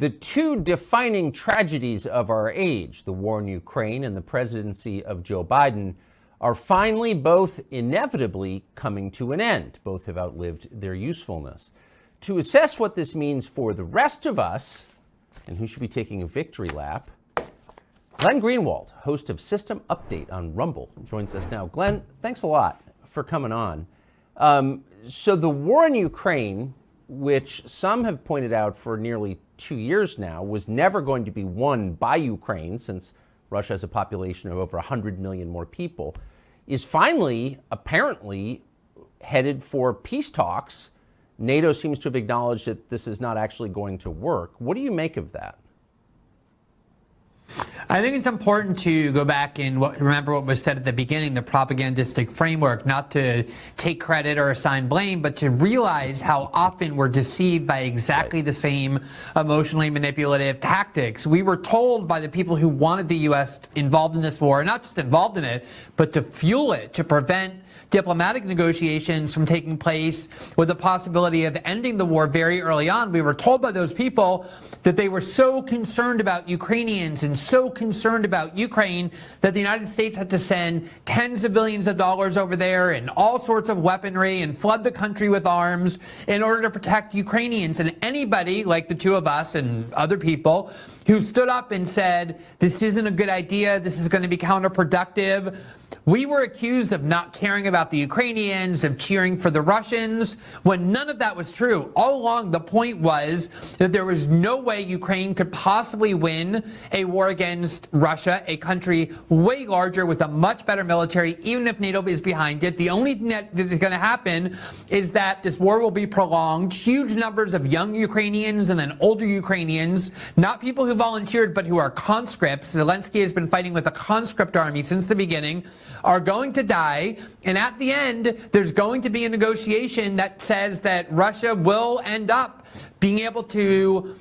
The two defining tragedies of our age, the war in Ukraine and the presidency of Joe Biden, are finally both inevitably coming to an end. Both have outlived their usefulness. To assess what this means for the rest of us and who should be taking a victory lap, Glenn Greenwald, host of System Update on Rumble, joins us now. Glenn, thanks a lot for coming on. So the war in Ukraine, which some have pointed out for nearly 2 years now, was never going to be won by Ukraine, since Russia has a population of over 100 million more people, is finally, apparently, headed for peace talks. NATO seems to have acknowledged that this is not actually going to work. What do you make of that? I think it's important to go back and remember what was said at the beginning, the propagandistic framework, not to take credit or assign blame, but to realize how often we're deceived by exactly the same emotionally manipulative tactics. We were told by the people who wanted the U.S. involved in this war, not just involved in it, but to fuel it, to prevent diplomatic negotiations from taking place with the possibility of ending the war very early on. We were told by those people that they were so concerned about Ukrainians and so concerned about Ukraine that the United States had to send tens of billions of dollars over there and all sorts of weaponry and flood the country with arms in order to protect Ukrainians. And anybody like the two of us and other people who stood up and said, this isn't a good idea, this is going to be counterproductive, we were accused of not caring about the Ukrainians, of cheering for the Russians, when none of that was true. All along, the point was that there was no way Ukraine could possibly win a war against Russia, a country way larger with a much better military, even if NATO is behind it. The only thing that is going to happen is that this war will be prolonged. Huge numbers of young Ukrainians and then older Ukrainians, not people who volunteered, but who are conscripts. Zelensky has been fighting with a conscript army since the beginning, are going to die, and at the end there's going to be a negotiation that says that Russia will end up being able to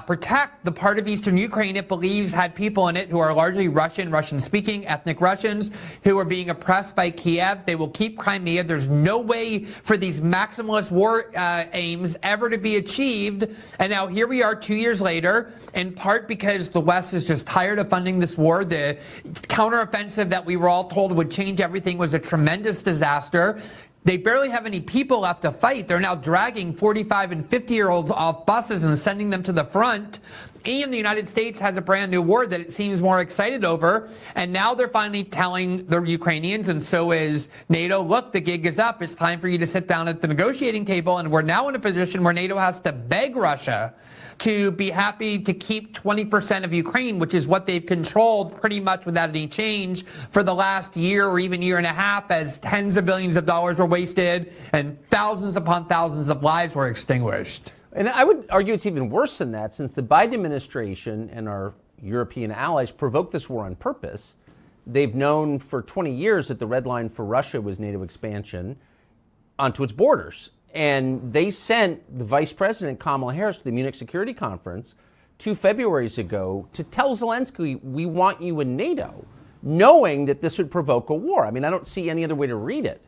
protect the part of eastern Ukraine it believes had people in it who are largely Russian-speaking, ethnic Russians, who are being oppressed by Kiev. They will keep Crimea. There's no way for these maximalist war aims ever to be achieved. And now here we are 2 years later, in part because the West is just tired of funding this war. The counteroffensive that we were all told would change everything was a tremendous disaster. They barely have any people left to fight. They're now dragging 45 and 50-year-olds off buses and sending them to the front. And the United States has a brand new war that it seems more excited over. And now they're finally telling the Ukrainians, and so is NATO, look, the gig is up. It's time for you to sit down at the negotiating table. And we're now in a position where NATO has to beg Russia to be happy to keep 20% of Ukraine, which is what they've controlled pretty much without any change for the last year or even year and a half, as tens of billions of dollars were wasted and thousands upon thousands of lives were extinguished. And I would argue it's even worse than that, since the Biden administration and our European allies provoked this war on purpose. They've known for 20 years that the red line for Russia was NATO expansion onto its borders. And they sent the Vice President, Kamala Harris, to the Munich Security Conference 2 Februarys ago to tell Zelensky, we want you in NATO, knowing that this would provoke a war. I mean, I don't see any other way to read it.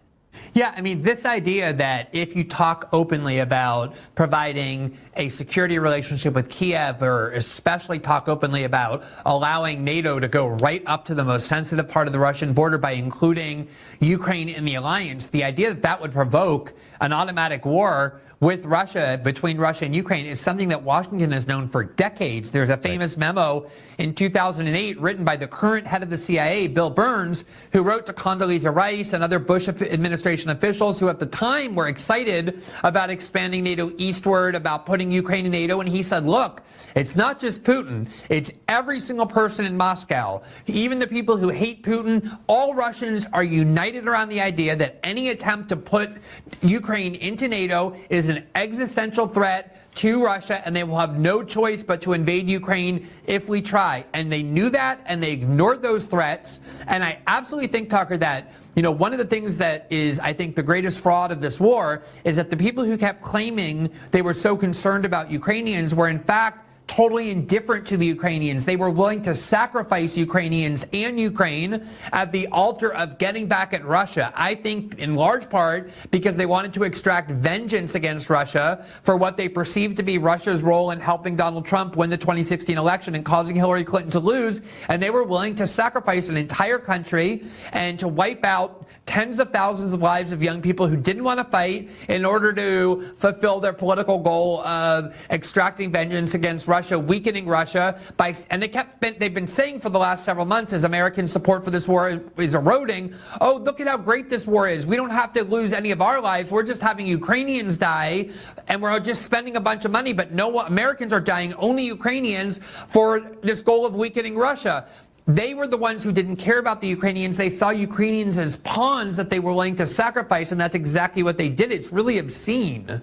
Yeah, I mean, this idea that if you talk openly about providing a security relationship with Kiev, or especially talk openly about allowing NATO to go right up to the most sensitive part of the Russian border by including Ukraine in the alliance, the idea that that would provoke an automatic war with Russia, between Russia and Ukraine, is something that Washington has known for decades. There's a famous memo in 2008 written by the current head of the CIA, Bill Burns, who wrote to Condoleezza Rice and other Bush administration officials who at the time were excited about expanding NATO eastward, about putting Ukraine in NATO. And he said, look, it's not just Putin, it's every single person in Moscow, even the people who hate Putin. All Russians are united around the idea that any attempt to put Ukraine into NATO is an existential threat to Russia, and they will have no choice but to invade Ukraine if we try. And they knew that, and they ignored those threats. And I absolutely think, Tucker, that one of the things that is, I think, the greatest fraud of this war is that the people who kept claiming they were so concerned about Ukrainians were, in fact, totally indifferent to the Ukrainians. They were willing to sacrifice Ukrainians and Ukraine at the altar of getting back at Russia. I think in large part because they wanted to extract vengeance against Russia for what they perceived to be Russia's role in helping Donald Trump win the 2016 election and causing Hillary Clinton to lose. And they were willing to sacrifice an entire country and to wipe out tens of thousands of lives of young people who didn't want to fight in order to fulfill their political goal of extracting vengeance against Russia, weakening Russia. And they've been saying for the last several months, as American support for this war is eroding, oh, look at how great this war is. We don't have to lose any of our lives. We're just having Ukrainians die, and we're just spending a bunch of money. But no, Americans are dying, only Ukrainians, for this goal of weakening Russia. They were the ones who didn't care about the Ukrainians. They saw Ukrainians as pawns that they were willing to sacrifice, and that's exactly what they did. It's really obscene.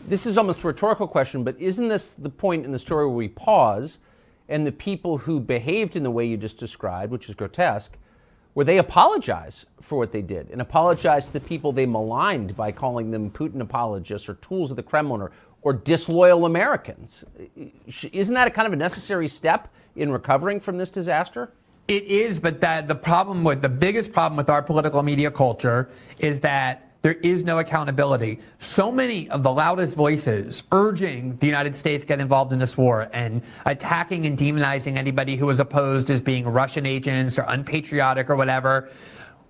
This is almost a rhetorical question, but isn't this the point in the story where we pause and the people who behaved in the way you just described, which is grotesque, where they apologize for what they did and apologize to the people they maligned by calling them Putin apologists or tools of the Kremlin or disloyal Americans? Isn't that a kind of a necessary step in recovering from this disaster? It is, but the biggest problem with our political media culture is that there is no accountability. So many of the loudest voices urging the United States get involved in this war and attacking and demonizing anybody who was opposed as being Russian agents or unpatriotic or whatever,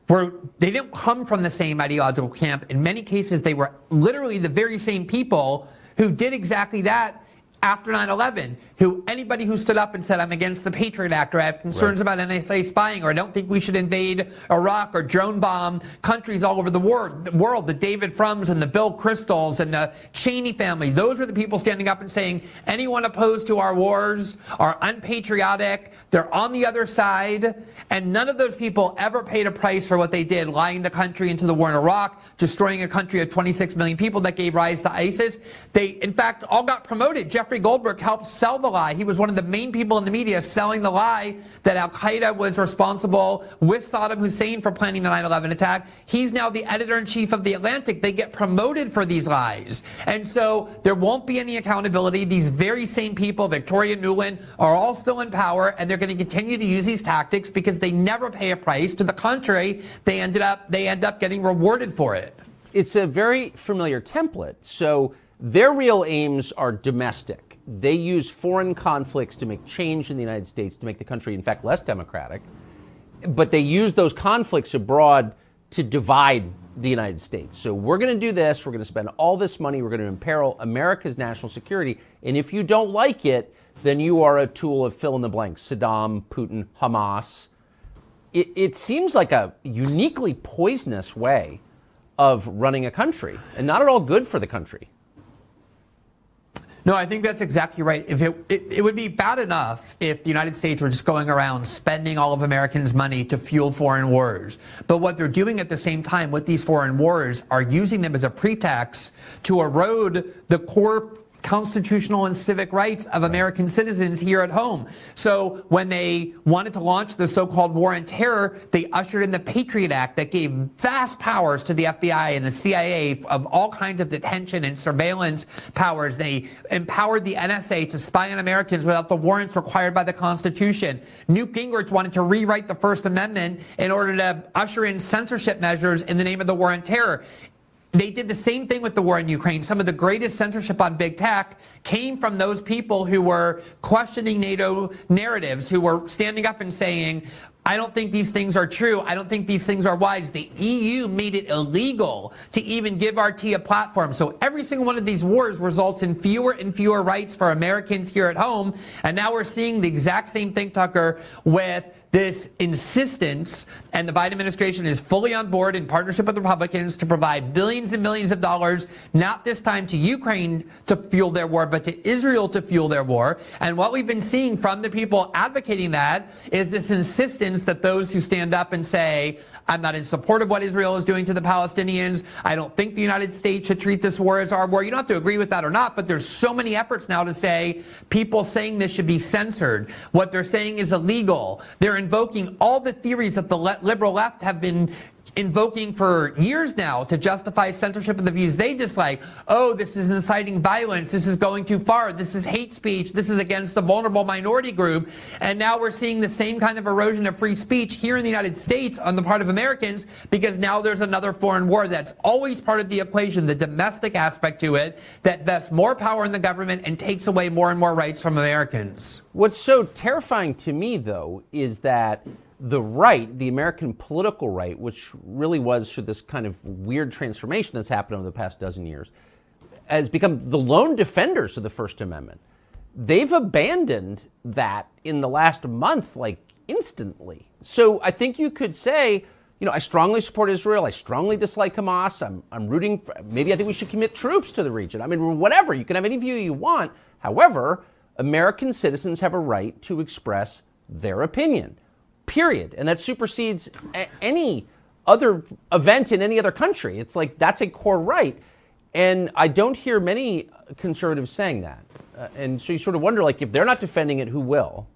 they didn't come from the same ideological camp. In many cases, they were literally the very same people who did exactly that after 9/11, anybody who stood up and said, I'm against the Patriot Act, or I have concerns about NSA spying, or I don't think we should invade Iraq or drone bomb countries all over the world, the David Frums and the Bill Kristols and the Cheney family, those were the people standing up and saying, anyone opposed to our wars are unpatriotic, they're on the other side, and none of those people ever paid a price for what they did, lying the country into the war in Iraq, destroying a country of 26 million people that gave rise to ISIS. They, in fact, all got promoted. Jeffrey Goldberg helped sell the lie. He was one of the main people in the media selling the lie that Al-Qaeda was responsible with Saddam Hussein for planning the 9/11 attack. He's now the editor-in-chief of The Atlantic. They get promoted for these lies. And so there won't be any accountability. These very same people, Victoria Nuland, are all still in power, and they're going to continue to use these tactics because they never pay a price. To the contrary, they end up getting rewarded for it. It's a very familiar template. So their real aims are domestic. They use foreign conflicts to make change in the United States, to make the country, in fact, less democratic. But they use those conflicts abroad to divide the United States. So we're going to do this. We're going to spend all this money. We're going to imperil America's national security. And if you don't like it, then you are a tool of fill in the blanks. Saddam, Putin, Hamas. It seems like a uniquely poisonous way of running a country and not at all good for the country. No, I think that's exactly right. If it would be bad enough if the United States were just going around spending all of Americans' money to fuel foreign wars. But what they're doing at the same time with these foreign wars are using them as a pretext to erode the core constitutional and civic rights of American citizens here at home. So when they wanted to launch the so-called war on terror, they ushered in the Patriot Act that gave vast powers to the FBI and the CIA of all kinds of detention and surveillance powers. They empowered the NSA to spy on Americans without the warrants required by the Constitution. Newt Gingrich wanted to rewrite the First Amendment in order to usher in censorship measures in the name of the war on terror. They did the same thing with the war in Ukraine. Some of the greatest censorship on big tech came from those people who were questioning NATO narratives, who were standing up and saying, I don't think these things are true. I don't think these things are wise. The EU made it illegal to even give RT a platform. So every single one of these wars results in fewer and fewer rights for Americans here at home. And now we're seeing the exact same thing, Tucker, with this insistence, and the Biden administration is fully on board in partnership with Republicans to provide billions and millions of dollars, not this time to Ukraine to fuel their war, but to Israel to fuel their war. And what we've been seeing from the people advocating that is this insistence that those who stand up and say, I'm not in support of what Israel is doing to the Palestinians, I don't think the United States should treat this war as our war. You don't have to agree with that or not, but there's so many efforts now to say people saying this should be censored. What they're saying is illegal. They're invoking all the theories that the liberal left have been invoking for years now to justify censorship of the views they dislike. Oh, this is inciting violence. This is going too far. This is hate speech. This is against a vulnerable minority group. And now we're seeing the same kind of erosion of free speech here in the United States on the part of Americans, because now there's another foreign war that's always part of the equation, the domestic aspect to it, that vests more power in the government and takes away more and more rights from Americans. What's so terrifying to me, though, is that the right, the American political right, which really was through this kind of weird transformation that's happened over the past dozen years, has become the lone defenders of the First Amendment. They've abandoned that in the last month, like instantly. So I think you could say, I strongly support Israel. I strongly dislike Hamas. I'm rooting for, maybe I think we should commit troops to the region. I mean, whatever. You can have any view you want. However, American citizens have a right to express their opinion. Period. And that supersedes any other event in any other country. It's like that's a core right. And I don't hear many conservatives saying that. And so you sort of wonder, like, if they're not defending it, who will?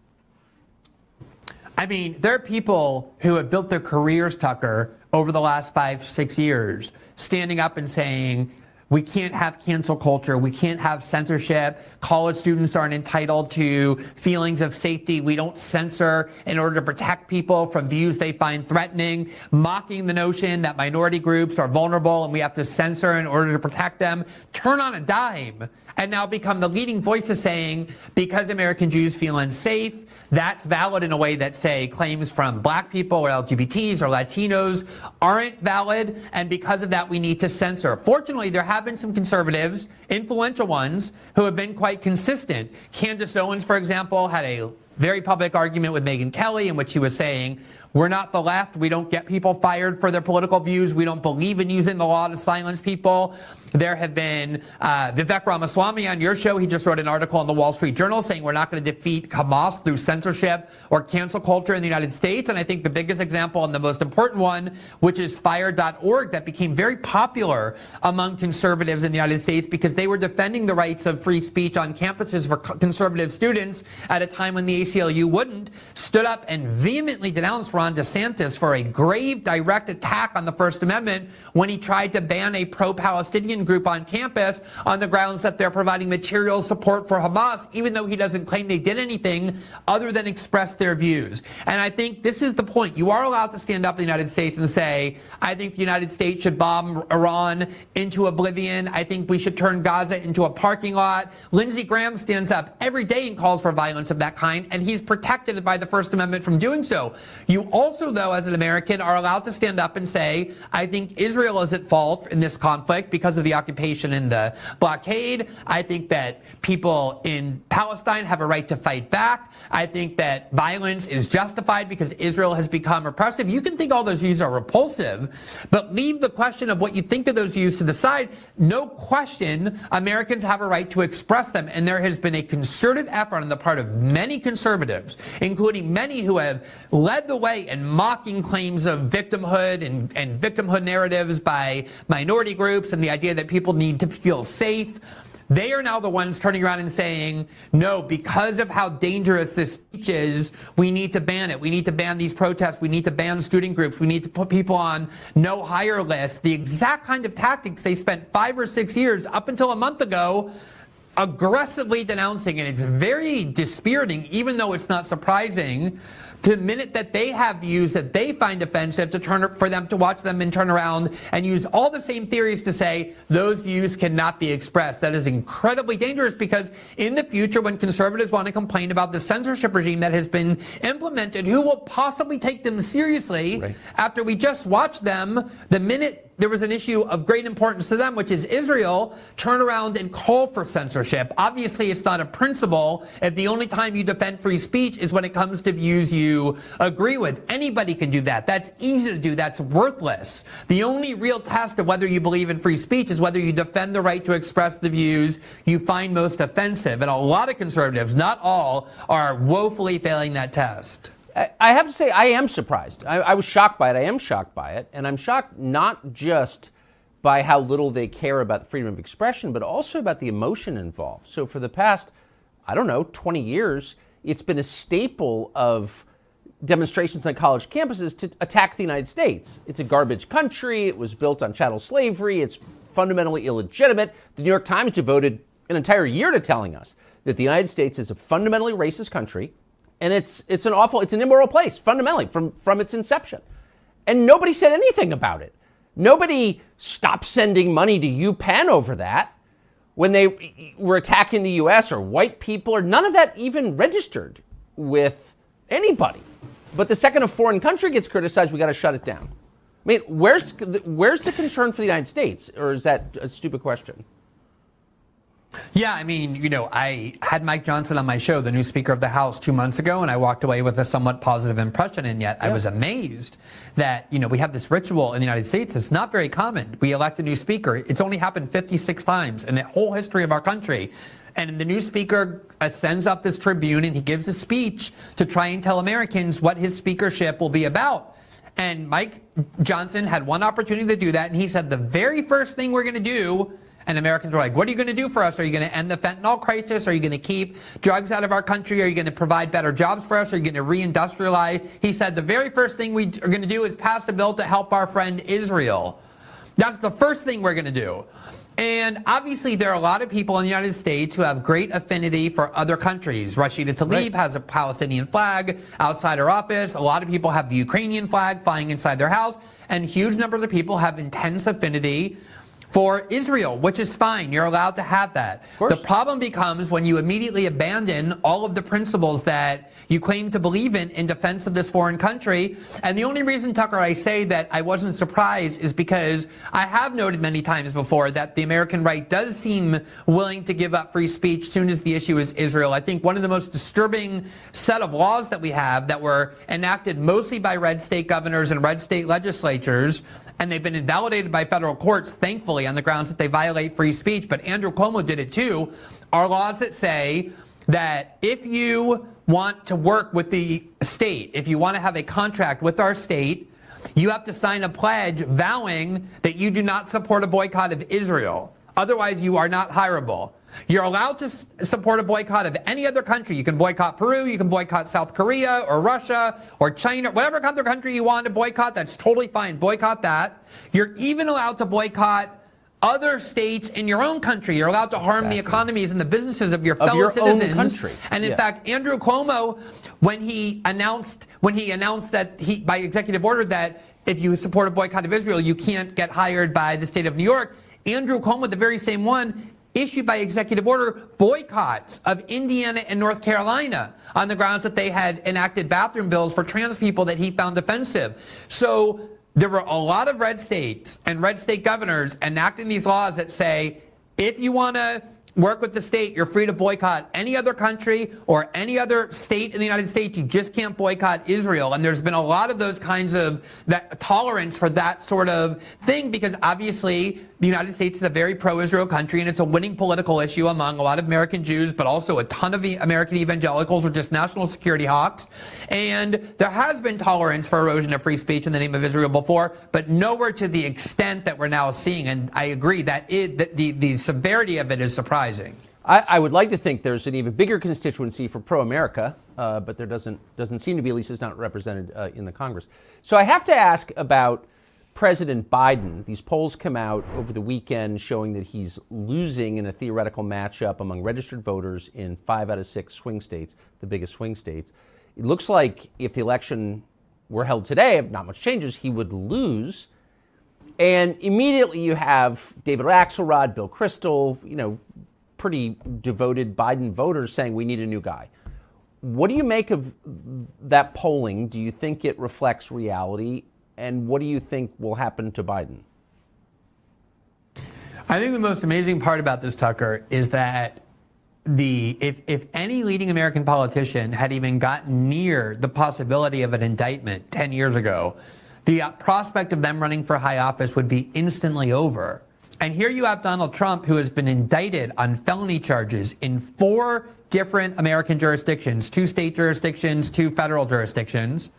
I mean, there are people who have built their careers, Tucker, over the last 5-6 years, standing up and saying, we can't have cancel culture. We can't have censorship. College students aren't entitled to feelings of safety. We don't censor in order to protect people from views they find threatening, mocking the notion that minority groups are vulnerable and we have to censor in order to protect them. Turn on a dime and now become the leading voices saying, because American Jews feel unsafe, that's valid in a way that, say, claims from black people or LGBTs or Latinos aren't valid, and because of that, we need to censor. Fortunately, there have been some conservatives, influential ones, who have been quite consistent. Candace Owens, for example, had a very public argument with Megyn Kelly in which he was saying, we're not the left. We don't get people fired for their political views. We don't believe in using the law to silence people. There have been Vivek Ramaswamy on your show. He just wrote an article in the Wall Street Journal saying we're not going to defeat Hamas through censorship or cancel culture in the United States. And I think the biggest example and the most important one, which is fire.org, that became very popular among conservatives in the United States because they were defending the rights of free speech on campuses for conservative students at a time when the ACLU wouldn't, stood up and vehemently denounced Ron DeSantis for a grave direct attack on the First Amendment when he tried to ban a pro-Palestinian group on campus on the grounds that they're providing material support for Hamas, even though he doesn't claim they did anything other than express their views. And I think this is the point. You are allowed to stand up in the United States and say, I think the United States should bomb Iran into oblivion. I think we should turn Gaza into a parking lot. Lindsey Graham stands up every day and calls for violence of that kind, and he's protected by the First Amendment from doing so. You also, though, as an American, are allowed to stand up and say, I think Israel is at fault in this conflict because of the occupation and the blockade. I think that people in Palestine have a right to fight back. I think that violence is justified because Israel has become oppressive. You can think all those views are repulsive, but leave the question of what you think of those views to the side. No question, Americans have a right to express them, and there has been a concerted effort on the part of many conservatives, including many who have led the way in mocking claims of victimhood and victimhood narratives by minority groups and the idea that people need to feel safe. They are now the ones turning around and saying, no, because of how dangerous this speech is, we need to ban it. We need to ban these protests. We need to ban student groups. We need to put people on no hire lists. The exact kind of tactics they spent 5 or 6 years up until a month ago aggressively denouncing. And it's very dispiriting, even though it's not surprising, the minute that they have views that they find offensive for them to watch them and turn around and use all the same theories to say those views cannot be expressed. That is incredibly dangerous because in the future, when conservatives want to complain about the censorship regime that has been implemented, who will possibly take them seriously after we just watched them, the minute there was an issue of great importance to them, which is Israel, turn around and call for censorship. Obviously, it's not a principle if the only time you defend free speech is when it comes to views you agree with. Anybody can do that. That's easy to do. That's worthless. The only real test of whether you believe in free speech is whether you defend the right to express the views you find most offensive. And a lot of conservatives, not all, are woefully failing that test. I have to say, I am surprised. I was shocked by it. I am shocked by it. And I'm shocked not just by how little they care about freedom of expression, but also about the emotion involved. So for the past, 20 years, it's been a staple of demonstrations on college campuses to attack the United States. It's a garbage country. It was built on chattel slavery. It's fundamentally illegitimate. The New York Times devoted an entire year to telling us that the United States is a fundamentally racist country, and it's an immoral place, fundamentally, from its inception. And nobody said anything about it. Nobody stopped sending money to UPenn over that when they were attacking the U.S. or white people, or none of that even registered with anybody. But the second a foreign country gets criticized, we got to shut it down. I mean, where's the concern for the United States, or is that a stupid question? Yeah, I mean, I had Mike Johnson on my show, the new Speaker of the House, 2 months ago, and I walked away with a somewhat positive impression, and yet I was amazed that, we have this ritual in the United States. It's not very common. We elect a new speaker. It's only happened 56 times in the whole history of our country. And the new speaker sends up this tribune, and he gives a speech to try and tell Americans what his speakership will be about. And Mike Johnson had one opportunity to do that, and he said, the very first thing we're going to do, and Americans were like, what are you going to do for us? Are you going to end the fentanyl crisis? Are you going to keep drugs out of our country? Are you going to provide better jobs for us? Are you going to reindustrialize? He said, the very first thing we are going to do is pass a bill to help our friend Israel. That's the first thing we're going to do. And obviously, there are a lot of people in the United States who have great affinity for other countries. Rashida Tlaib has a Palestinian flag outside her office. A lot of people have the Ukrainian flag flying inside their house. And huge numbers of people have intense affinity for Israel, which is fine. You're allowed to have that. The problem becomes when you immediately abandon all of the principles that you claim to believe in defense of this foreign country. And the only reason, Tucker, I say that I wasn't surprised is because I have noted many times before that the American right does seem willing to give up free speech as soon as the issue is Israel. I think one of the most disturbing set of laws that we have that were enacted mostly by red state governors and red state legislatures, and they've been invalidated by federal courts, thankfully, on the grounds that they violate free speech, but Andrew Cuomo did it too, are laws that say that if you want to work with the state, if you want to have a contract with our state, you have to sign a pledge vowing that you do not support a boycott of Israel. Otherwise, you are not hireable. You're allowed to support a boycott of any other country. You can boycott Peru, you can boycott South Korea or Russia or China, whatever other country you want to boycott, that's totally fine. Boycott that. You're even allowed to boycott other states in your own country. You're allowed to harm the economies and the businesses of your fellow citizens. Own country. And in fact, Andrew Cuomo, when he announced that by executive order that if you support a boycott of Israel, you can't get hired by the state of New York, Andrew Cuomo, the very same one, issued by executive order boycotts of Indiana and North Carolina on the grounds that they had enacted bathroom bills for trans people that he found offensive. So there were a lot of red states and red state governors enacting these laws that say, if you want to work with the state, you're free to boycott any other country or any other state in the United States. You just can't boycott Israel. And there's been a lot of those kinds of that tolerance for that sort of thing, because obviously the United States is a very pro-Israel country, and it's a winning political issue among a lot of American Jews, but also a ton of American evangelicals or just national security hawks. And there has been tolerance for erosion of free speech in the name of Israel before, but nowhere to the extent that we're now seeing. And I agree that the severity of it is surprising. I would like to think there's an even bigger constituency for pro-America, but there doesn't seem to be, at least it's not represented in the Congress. So I have to ask about President Biden. These polls come out over the weekend showing that he's losing in a theoretical matchup among registered voters in 5 out of 6 swing states, the biggest swing states. It looks like if the election were held today, if not much changes, he would lose. And immediately you have David Axelrod, Bill Kristol, pretty devoted Biden voters saying we need a new guy. What do you make of that polling? Do you think it reflects reality? And what do you think will happen to Biden? I think the most amazing part about this, Tucker, is that if any leading American politician had even gotten near the possibility of an indictment 10 years ago, the prospect of them running for high office would be instantly over. And here you have Donald Trump, who has been indicted on felony charges in 4 different American jurisdictions, 2 state jurisdictions, 2 federal jurisdictions.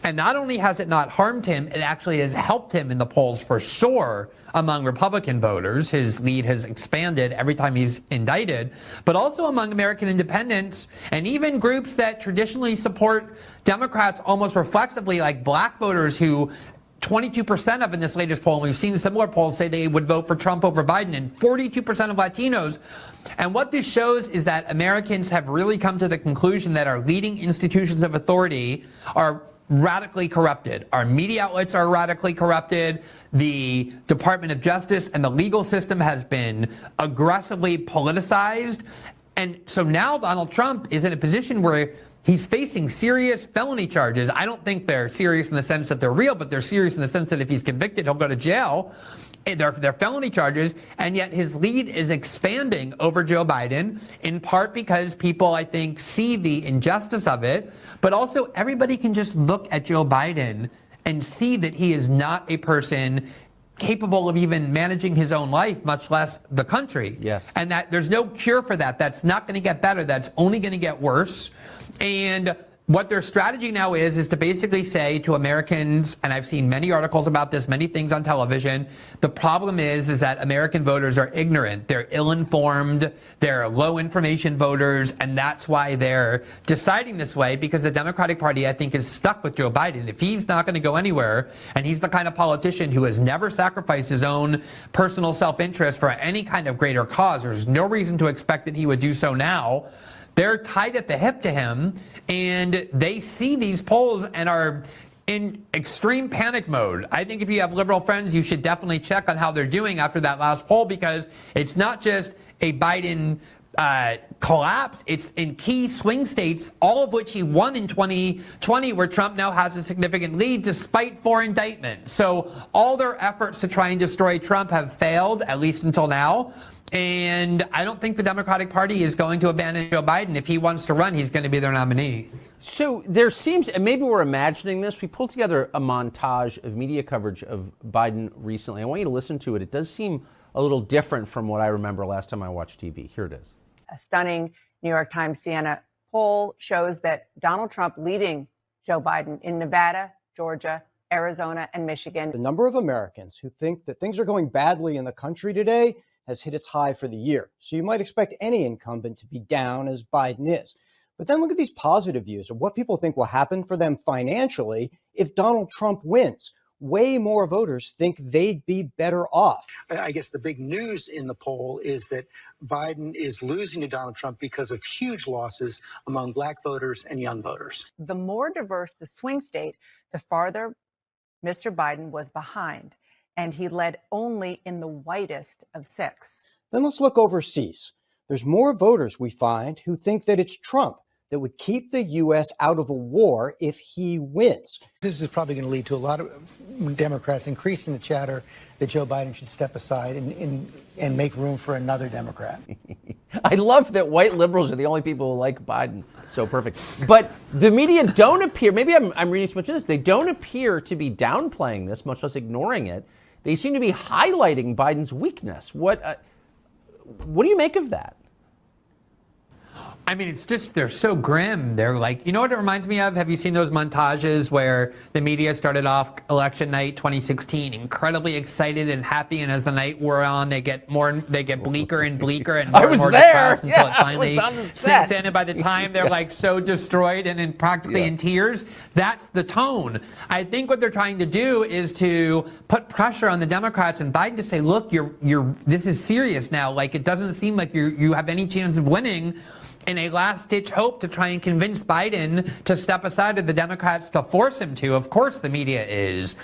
And not only has it not harmed him, it actually has helped him in the polls for sure among Republican voters. His lead has expanded every time he's indicted, but also among American independents and even groups that traditionally support Democrats almost reflexively, like black voters who 22% of in this latest poll, and we've seen similar polls say they would vote for Trump over Biden, and 42% of Latinos. And what this shows is that Americans have really come to the conclusion that our leading institutions of authority are radically corrupted. Our media outlets are radically corrupted. The Department of Justice and the legal system has been aggressively politicized. And so now Donald Trump is in a position where he's facing serious felony charges. I don't think they're serious in the sense that they're real, but they're serious in the sense that if he's convicted, he'll go to jail. They're felony charges, and yet his lead is expanding over Joe Biden, in part because people, I think, see the injustice of it, but also everybody can just look at Joe Biden and see that he is not a person capable of even managing his own life, much less the country. Yes. And that there's no cure for that. That's not going to get better. That's only going to get worse. And what their strategy now is to basically say to Americans, and I've seen many articles about this, many things on television, the problem is that American voters are ignorant. They're ill-informed. They're low-information voters, and that's why they're deciding this way, because the Democratic Party, I think, is stuck with Joe Biden. If he's not going to go anywhere, and he's the kind of politician who has never sacrificed his own personal self-interest for any kind of greater cause, there's no reason to expect that he would do so now. They're tied at the hip to him, and they see these polls and are in extreme panic mode. I think if you have liberal friends, you should definitely check on how they're doing after that last poll, because it's not just a Biden collapse. It's in key swing states, all of which he won in 2020, where Trump now has a significant lead despite 4 indictments. So all their efforts to try and destroy Trump have failed, at least until now. And I don't think the Democratic Party is going to abandon Joe Biden. If he wants to run, he's going to be their nominee. So there seems, and maybe we're imagining this, we pulled together a montage of media coverage of Biden recently. I want you to listen to it. It does seem a little different from what I remember last time I watched TV. Here it is. A stunning New York Times Siena poll shows that Donald Trump leading Joe Biden in Nevada, Georgia, Arizona, and Michigan. The number of Americans who think that things are going badly in the country today has hit its high for the year. So you might expect any incumbent to be down as Biden is. But then look at these positive views of what people think will happen for them financially if Donald Trump wins. Way more voters think they'd be better off. I guess the big news in the poll is that Biden is losing to Donald Trump because of huge losses among black voters and young voters. The more diverse the swing state, the farther Mr. Biden was behind, and he led only in the whitest of 6. Then let's look overseas. There's more voters, we find, who think that it's Trump that would keep the U.S. out of a war if he wins. This is probably going to lead to a lot of Democrats increasing the chatter that Joe Biden should step aside and make room for another Democrat. I love that white liberals are the only people who like Biden. So perfect. But the media don't appear, maybe I'm reading too much of this, they don't appear to be downplaying this, much less ignoring it. They seem to be highlighting Biden's weakness. What do you make of that? I mean, it's just, they're so grim. They're like, you know what it reminds me of? Have you seen those montages where the media started off election night 2016 incredibly excited and happy, and as the night wore on, they get bleaker and bleaker and more and more depressed until it finally sinks in, and by the time they're like so destroyed and practically in tears? That's the tone. I think what they're trying to do is to put pressure on the Democrats and Biden to say, look, this is serious now. Like, it doesn't seem like you have any chance of winning, in a last-ditch hope to try and convince Biden to step aside, to the Democrats to force him to. Of course the media is,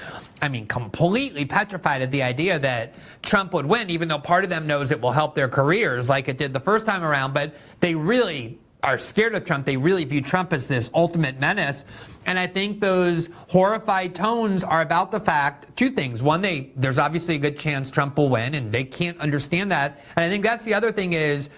completely petrified at the idea that Trump would win, even though part of them knows it will help their careers like it did the first time around. But they really are scared of Trump. They really view Trump as this ultimate menace. And I think those horrified tones are about the fact, 2 things. One, there's obviously a good chance Trump will win, and they can't understand that. And I think that's the other thing is,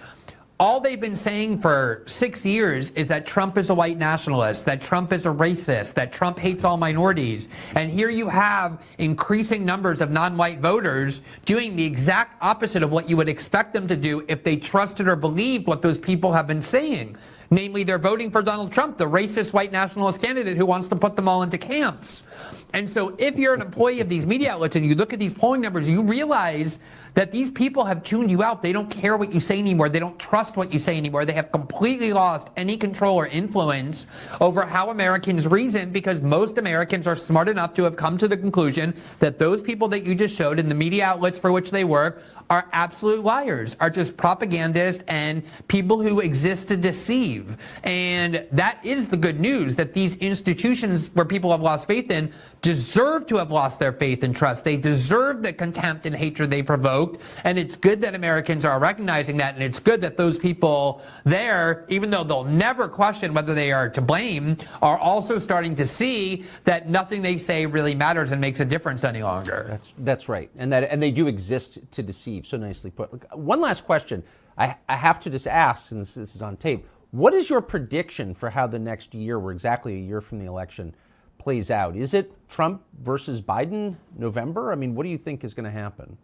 all they've been saying for 6 years is that Trump is a white nationalist, that Trump is a racist, that Trump hates all minorities. And here you have increasing numbers of non-white voters doing the exact opposite of what you would expect them to do if they trusted or believed what those people have been saying. Namely, they're voting for Donald Trump, the racist white nationalist candidate who wants to put them all into camps. And so if you're an employee of these media outlets and you look at these polling numbers, you realize that these people have tuned you out. They don't care what you say anymore. They don't trust what you say anymore. They have completely lost any control or influence over how Americans reason, because most Americans are smart enough to have come to the conclusion that those people that you just showed in the media outlets for which they work are absolute liars, are just propagandists and people who exist to deceive. And that is the good news, that these institutions where people have lost faith in deserve to have lost their faith and trust. They deserve the contempt and hatred they provoked. And it's good that Americans are recognizing that. And it's good that those people there, even though they'll never question whether they are to blame, are also starting to see that nothing they say really matters and makes a difference any longer. That's right. And they do exist to deceive. So nicely put. Look, one last question I have to just ask, since this is on tape. What is your prediction for how the next year, we're exactly a year from the election, plays out? Is it Trump versus Biden November? I mean, what do you think is going to happen?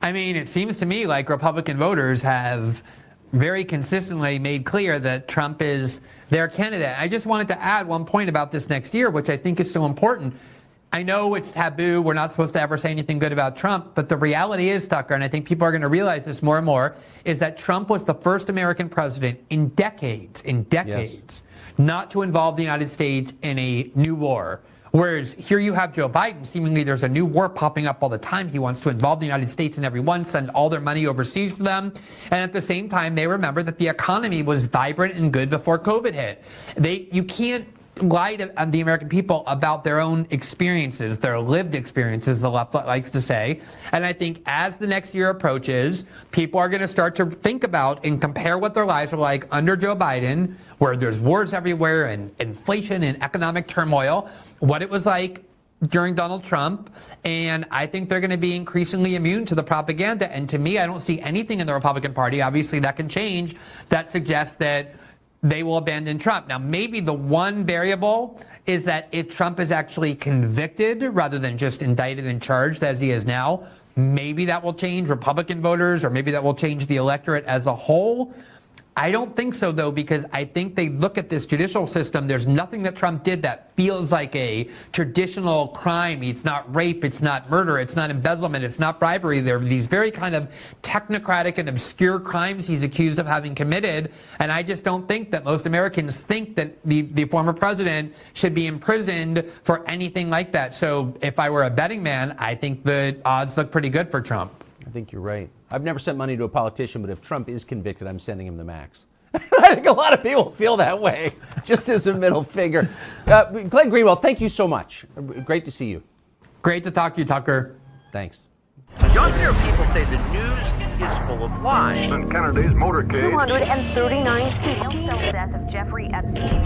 I mean, it seems to me like Republican voters have very consistently made clear that Trump is their candidate. I just wanted to add one point about this next year, which I think is so important. I know it's taboo. We're not supposed to ever say anything good about Trump. But the reality is, Tucker, and I think people are going to realize this more and more, is that Trump was the first American president in decades, Yes. not to involve the United States in a new war. Whereas here you have Joe Biden, seemingly there's a new war popping up all the time. He wants to involve the United States in every one, send all their money overseas for them. And at the same time, they remember that the economy was vibrant and good before COVID hit. You can't lie to the American people about their own experiences, their lived experiences, the left likes to say. And I think as the next year approaches, people are going to start to think about and compare what their lives are like under Joe Biden, where there's wars everywhere and inflation and economic turmoil, what it was like during Donald Trump. And I think they're going to be increasingly immune to the propaganda. And to me, I don't see anything in the Republican Party, obviously that can change, that suggests that they will abandon Trump. Now, maybe the one variable is that if Trump is actually convicted rather than just indicted and charged as he is now, maybe that will change Republican voters, or maybe that will change the electorate as a whole. I don't think so, though, because I think they look at this judicial system. There's nothing that Trump did that feels like a traditional crime. It's not rape. It's not murder. It's not embezzlement. It's not bribery. There are these very kind of technocratic and obscure crimes he's accused of having committed. And I just don't think that most Americans think that the former president should be imprisoned for anything like that. So if I were a betting man, I think the odds look pretty good for Trump. I think you're right. I've never sent money to a politician, but if Trump is convicted, I'm sending him the max. I think a lot of people feel that way, just as a middle figure. Glenn Greenwald, thank you so much. Great to see you. Great to talk to you, Tucker. Thanks. Younger people say the news is full of lies. In Kennedy's motorcade. 239 people. The death of Jeffrey Epstein.